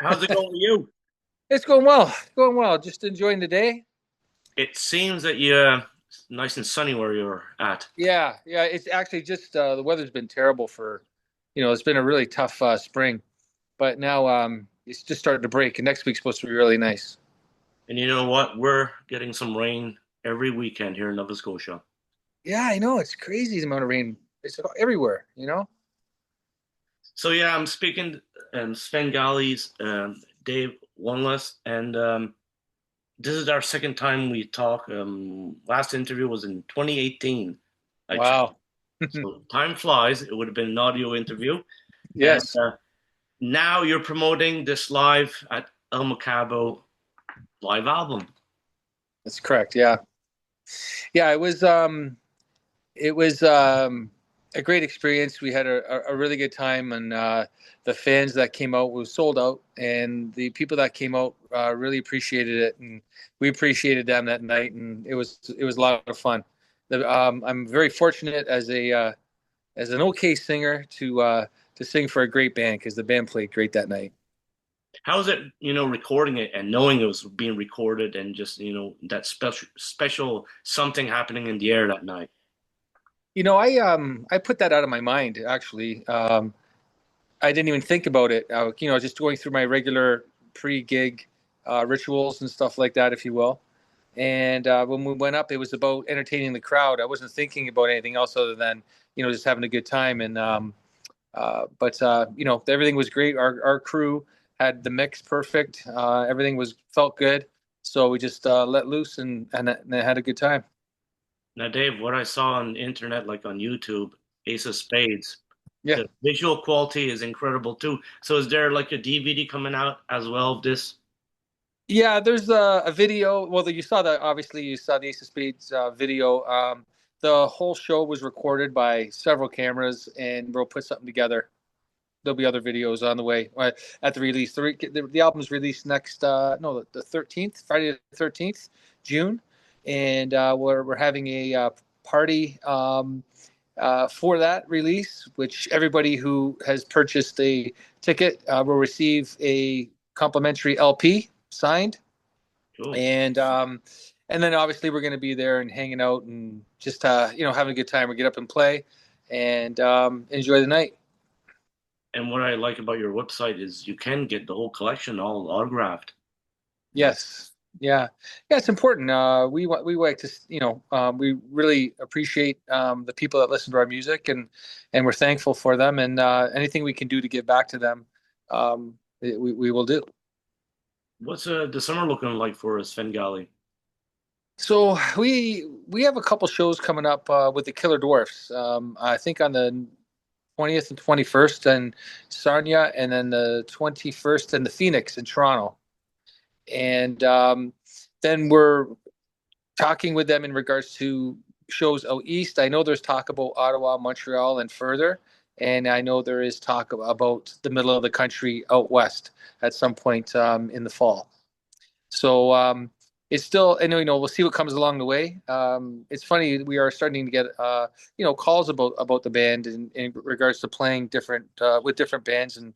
How's it going with you? It's going well. Going well. Just enjoying the day. It seems that you're nice and sunny where you're at. Yeah. It's actually just the weather's been terrible it's been a really tough spring, but now it's just starting to break, and next week's supposed to be really nice. And you know what? We're getting some rain every weekend here in Nova Scotia. Yeah, I know it's crazy the amount of rain. It's everywhere. So yeah, I'm speaking Sven Gali's Dave Wanless, and this is our second time we talk. Last interview was in 2018. I checked. Wow. So time flies. It would have been an audio interview, and Yes, now you're promoting this live at El Mocambo live album. that's correct. Yeah. It was a great experience. We had a really good time, and the fans that came out was sold out, and the people that came out really appreciated it, and we appreciated them that night, and it was a lot of fun. I'm very fortunate as an okay singer to sing for a great band because the band played great that night. How's it, recording it and knowing it was being recorded and just, that special something happening in the air that night? I put that out of my mind actually. I didn't even think about it. Just going through my regular pre-gig rituals and stuff like that, if you will. And when we went up, it was about entertaining the crowd. I wasn't thinking about anything else other than just having a good time. And but everything was great. Our crew had the mix perfect. Everything was felt good. So we just let loose and had a good time. Now, Dave, what I saw on the internet, like on YouTube, Ace of Spades, Yeah. the visual quality is incredible too. So is there like a DVD coming out as well of this? Yeah, there's a video. Well, you saw that. Obviously, you saw the Ace of Spades video. The whole show was recorded by several cameras, and we'll put something together. There'll be other videos on the way at the release. The album's released next, no, the 13th, Friday the 13th, June, and we're having a party for that release, which everybody who has purchased a ticket will receive a complimentary LP signed, Cool. and then obviously we're going to be there and hanging out and just having a good time. We get up and play and enjoy the night. And what I like about your website is you can get the whole collection all autographed. Yes. Yeah. It's important. We like to, we really appreciate the people that listen to our music, and we're thankful for them. And anything we can do to give back to them, we will do. What's the summer looking like for Sven Gali? So we have a couple shows coming up with the Killer Dwarfs. I think on the 20th and 21st in Sarnia, and then the 21st in the Phoenix in Toronto. And then we're talking with them in regards to shows out east. I know there's talk about Ottawa, Montreal, and further. And I know there is talk about the middle of the country out west at some point in the fall. So it's still, and we'll see what comes along the way. It's funny, we are starting to get calls about the band in regards to playing different with different bands and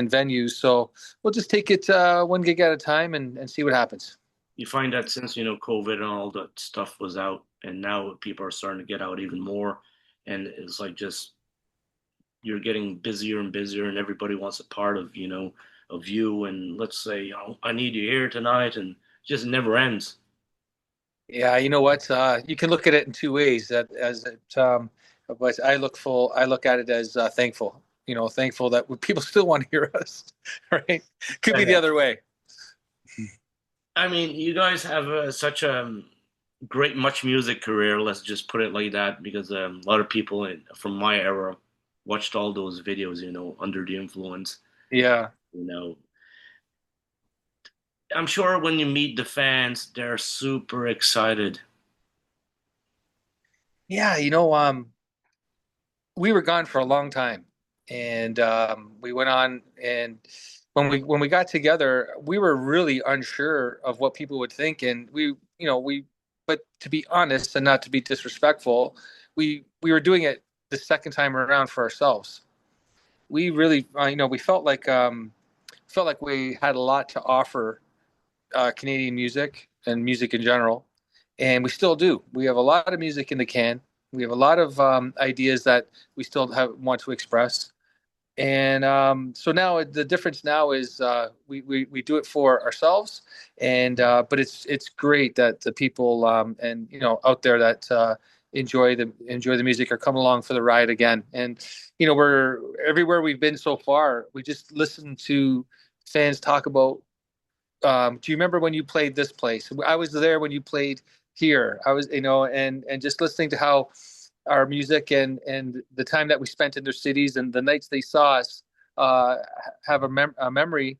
venues. So we'll just take it one gig at a time and see what happens. You find that since COVID and all that stuff was out, and now people are starting to get out even more, and it's like just you're getting busier and busier, and everybody wants a part of of you. And let's say I need you here tonight, and it just never ends. Yeah, you know what? You can look at it in two ways. That as it, but I look at it as thankful. Thankful that people still want to hear us. Right? Could Yeah, be the yeah. other way. I mean, you guys have such a great much music career. Let's just put it like that, because a lot of people from my era watched all those videos, under the influence. Yeah, You know, I'm sure when you meet the fans, they're super excited. yeah. We were gone for a long time, and we went on. And when we got together, we were really unsure of what people would think, and we. But to be honest, and not to be disrespectful, we were doing it the second time around for ourselves. We really, we felt like felt like we had a lot to offer Canadian music and music in general, and we still do. We have a lot of music in the can. We have a lot of ideas that we still want to express. And so now the difference now is we do it for ourselves, and but it's great that the people and out there that enjoy the music are coming along for the ride again. And we're everywhere we've been so far. We just listen to fans talk about. Do you remember when you played this place? I was there when you played here. I was, and just listening to how our music and the time that we spent in their cities and the nights they saw us uh, have a memory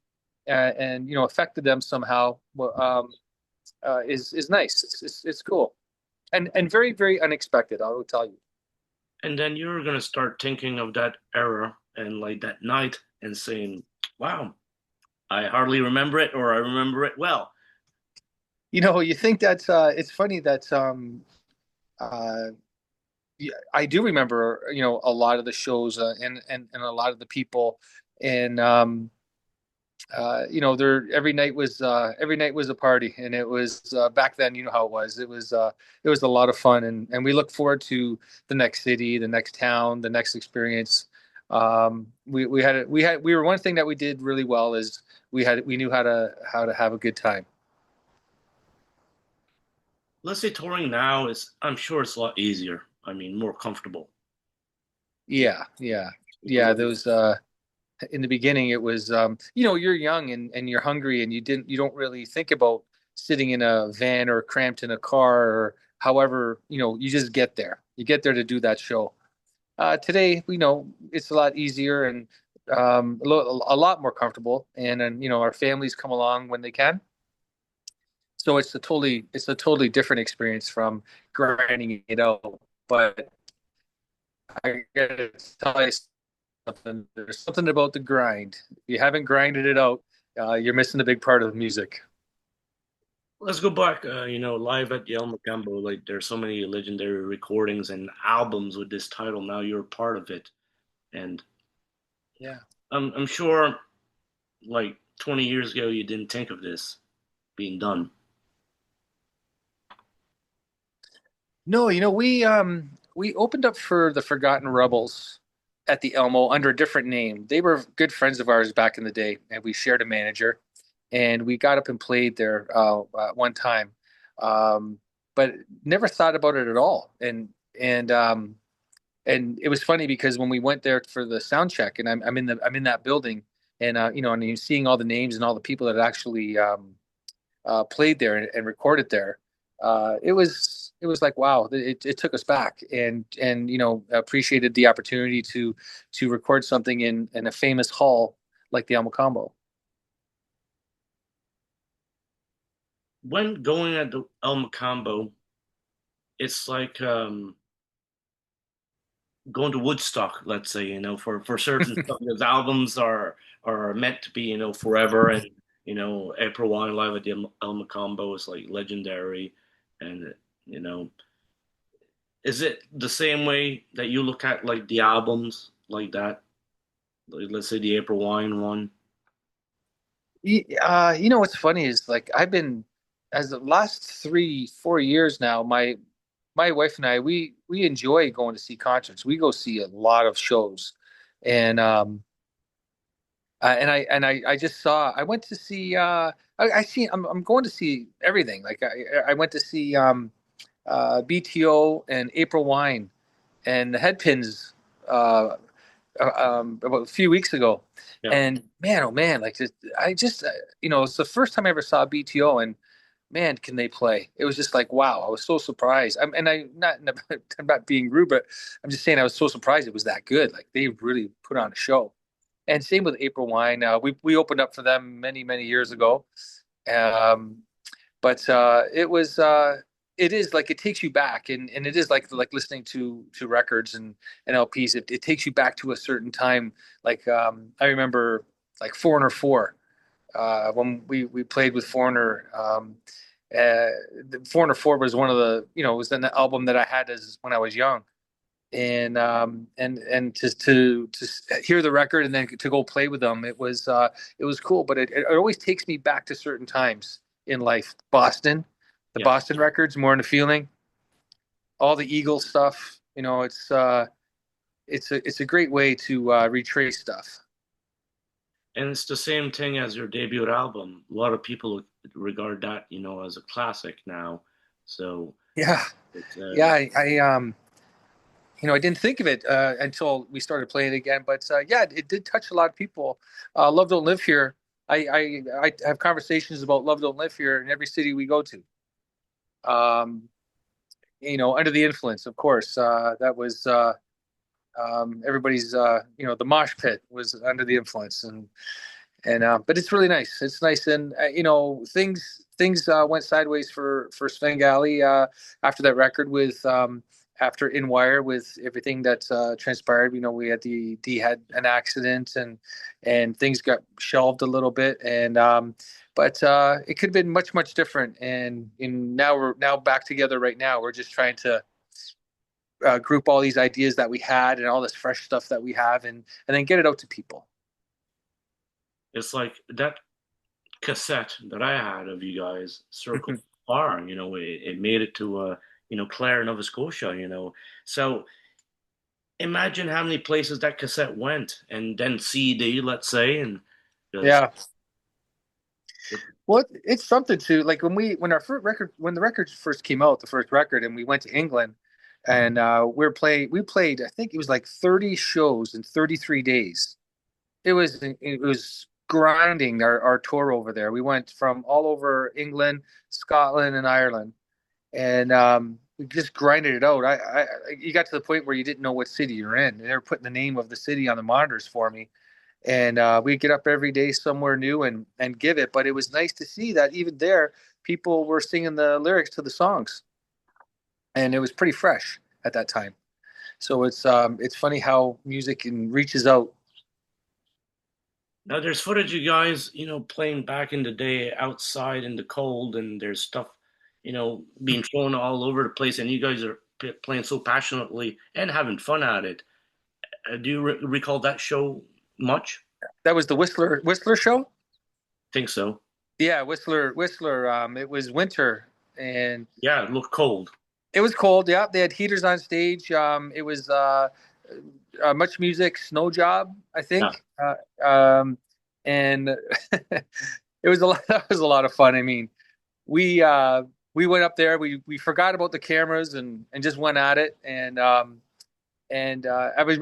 and affected them somehow is nice. It's cool and very very unexpected. I will tell you. And then you're gonna start thinking of that era and like that night and saying, "Wow, I hardly remember it, or I remember it well." You think that it's funny that uh, yeah, I do remember, a lot of the shows and a lot of the people, and there every night was a party, and it was back then. You know how it was. It was a lot of fun, and we look forward to the next city, the next town, the next experience. We were one thing that we did really well is we knew how to have a good time. Let's say touring now is, I'm sure it's a lot easier. I mean, more comfortable. Yeah, yeah, yeah. Because Those in the beginning it was you're young and you're hungry and you don't really think about sitting in a van or cramped in a car or however you just get there to do that show. Today we know it's a lot easier and a lot more comfortable and our families come along when they can, so it's a totally different experience from grinding it out. But I gotta tell you something. There's something about the grind. If you haven't grinded it out, you're missing a big part of the music. let's go back, live at the Mocambo. Like, there's so many legendary recordings and albums with this title. Now you're a part of it, and Yeah. I'm sure, like 20 years ago, you didn't think of this being done. No, we opened up for the Forgotten Rebels at the Elmo under a different name. They were good friends of ours back in the day, and we shared a manager, and we got up and played there one time, um, but never thought about it at all. And it was funny because when we went there for the sound check, and I'm in that building, and and you're seeing all the names and all the people that actually played there and recorded there. It was like wow, it took us back and appreciated the opportunity to record something in a famous hall like the Mocambo. When going at the El Mocambo, it's like going to Woodstock, let's say, for certain stuff. Those albums are meant to be, forever. And, April Wine live at the El Mocambo is like legendary. And, you know, is it the same way that you look at like the albums like that? Like, let's say the April Wine one. What's funny is like I've been as the last 3 4 years now. My wife and I we enjoy going to see concerts. We go see a lot of shows, and I just saw I went to see I see I'm going to see everything. Like I went to see BTO and April Wine and the Headpins uh, about a few weeks ago, Yeah. and man, oh man, like I just it's the first time I ever saw BTO, and man, can they play? It was just like wow, I was so surprised. And I not I'm not being rude, but I'm just saying I was so surprised it was that good. Like they really put on a show. And same with April Wine. We opened up for them many many years ago, um, but it is like it takes you back, and it is like listening to records and LPs. It takes you back to a certain time. Like I remember like Foreigner Four when we played with Foreigner. The Foreigner Four was one of the was an album that I had as when I was young, and to hear the record and then to go play with them, it was cool. But it always takes me back to certain times in life. Boston, the Yeah. Boston records, more in the feeling, all the Eagles stuff. It's a great way to retrace stuff. And it's the same thing as your debut album. A lot of people regard that, as a classic now. So Yeah, it's yeah. I didn't think of it until we started playing it again. But yeah, it did touch a lot of people. Love Don't Live Here. I have conversations about Love Don't Live Here in every city we go to. Um, Under the Influence, of course. That was everybody's. The mosh pit was Under the Influence, and but it's really nice. It's nice, and things went sideways for Sven Gali after that record with after In Wire with everything that transpired. We had the D had an accident and things got shelved a little bit, and but it could have been much different. And now we're now back together. Right now, we're just trying to group all these ideas that we had and all this fresh stuff that we have, and then get it out to people. it's like that cassette that I had of you guys, Circle Far, it made it to Clare, Nova Scotia, So imagine how many places that cassette went, and then CD, let's say, and just Yeah. Well, it's something to like when our first record when the records first came out, the first record, and we went to England, and we played I think it was like 30 shows in 33 days. It was grinding our tour over there. We went from all over England, Scotland, and Ireland, and we just grinded it out. You got to the point where you didn't know what city you're in. They were putting the name of the city on the monitors for me, and we'd get up every day somewhere new and give it. But it was nice to see that even there, people were singing the lyrics to the songs, and it was pretty fresh at that time. So it's funny how music reaches out. now there's footage of you guys, playing back in the day outside in the cold, and there's stuff, being thrown all over the place, and you guys are playing so passionately and having fun at it. Do you recall that show much? That was the Whistler show. Think so. Yeah, Whistler. It was winter and Yeah, it looked cold. it was cold. Yeah, they had heaters on stage. It was Much Music, Snow Job, I Yeah, think, and it was a lot. That was a lot of fun. I mean, we uh, we went up there. We forgot about the cameras and just went at it. And I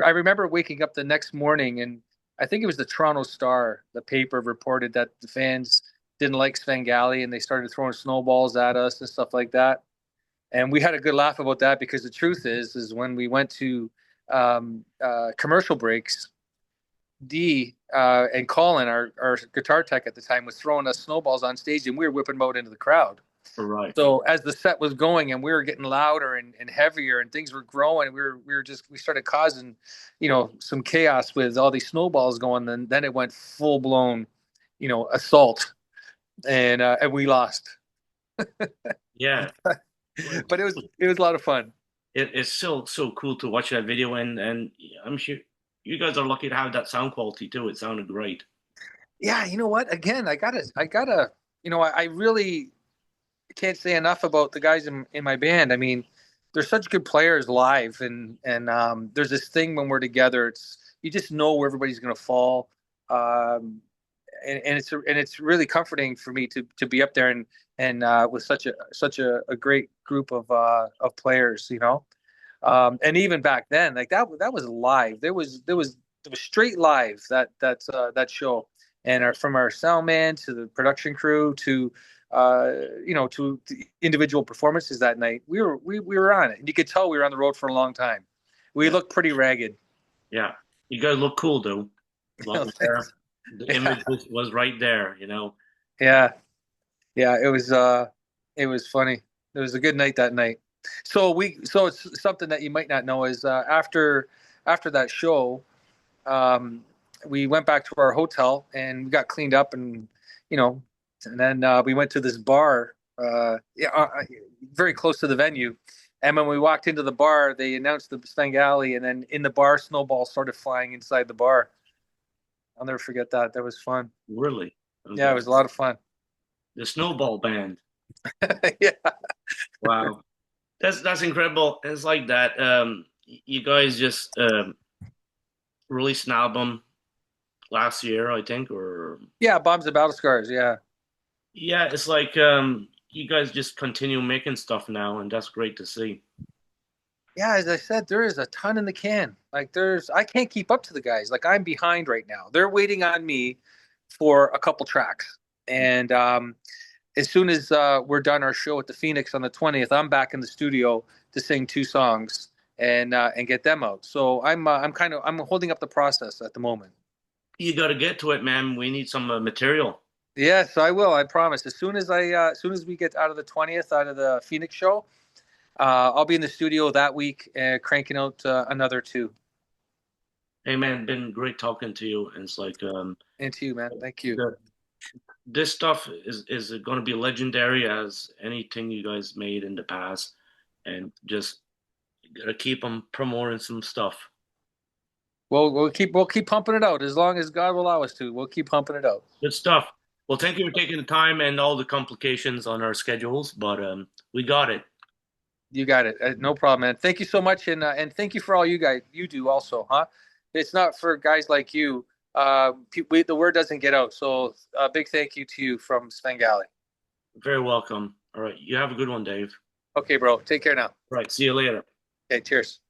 remember waking up the next morning, and I think it was the Toronto Star, the paper reported that the fans didn't like Sven Gali and they started throwing snowballs at us and stuff like that. And we had a good laugh about that because the truth is when we went to commercial breaks, D and Colin, our guitar tech at the time, was throwing us snowballs on stage, and we were whipping them out into the crowd. right. So as the set was going and we were getting louder and heavier and things were growing, we started causing, some chaos with all these snowballs going. Then it went full blown, assault, and we lost. Yeah, But it was a lot of fun. it's still so cool to watch that video, and I'm sure you guys are lucky to have that sound quality too. It sounded great. Yeah, you know what? Again, I gotta, I really can't say enough about the guys in my band. I mean, they're such good players live, and there's this thing when we're together. It's you just know where everybody's gonna fall, and it's really comforting for me to be up there and with such a great group of players, and even back then, like that was live. There was straight live that show, and from our sound man to the production crew to the individual performances that night, we were on it, and you could tell we were on the road for a long time. We Yeah, looked pretty ragged. yeah. You guys look cool though. Long hair. The Yeah, image was right there. yeah, yeah. It was funny. It was a good night that night. So it's something that you might not know is after that show, um, we went back to our hotel and we got cleaned up you know, and then we went to this bar, yeah, very close to the venue, And when we walked into the bar, they announced the Sven Gali, and then in the bar, snowballs started flying inside the bar. I'll never forget that. That was fun. Really? Yeah, it Okay. was a lot of fun. The Snowball Band. Yeah. Wow. That's incredible. It's like that. You guys just released an album last year, I think, or Yeah, Bombs and Battle Scars. Yeah. yeah, it's like you guys just continue making stuff now, and that's great to see. Yeah, as I said, there is a ton in the can. Like I can't keep up to the guys. Like I'm behind right now. They're waiting on me for a couple tracks. And as soon as we're done our show at the Phoenix on the 20th, I'm back in the studio to sing two songs and get them out. So I'm holding up the process at the moment. You got to get to it, man. We need some material. Yes, I will. I promise. As soon as we get out of the 20th, out of the Phoenix show, I'll be in the studio that week cranking out another two. Hey, man, been great talking to you. And it's like And to you, man. Thank you. the, this stuff is going to be legendary as anything you guys made in the past, and just gotta keep them promoting some stuff. We'll keep pumping it out as long as God will allow us to. We'll keep pumping it out. Good stuff. Well, thank you for taking the time and all the complications on our schedules, but we got it. You got it. No problem, man. Thank you so much, and thank you for all you guys you do also, huh? It's not for guys like you. The word doesn't get out. So a big thank you to you from Sven Gali. Very welcome. All right, you have a good one, Dave. Okay, bro. Take care now. All right, see you later. Okay, cheers.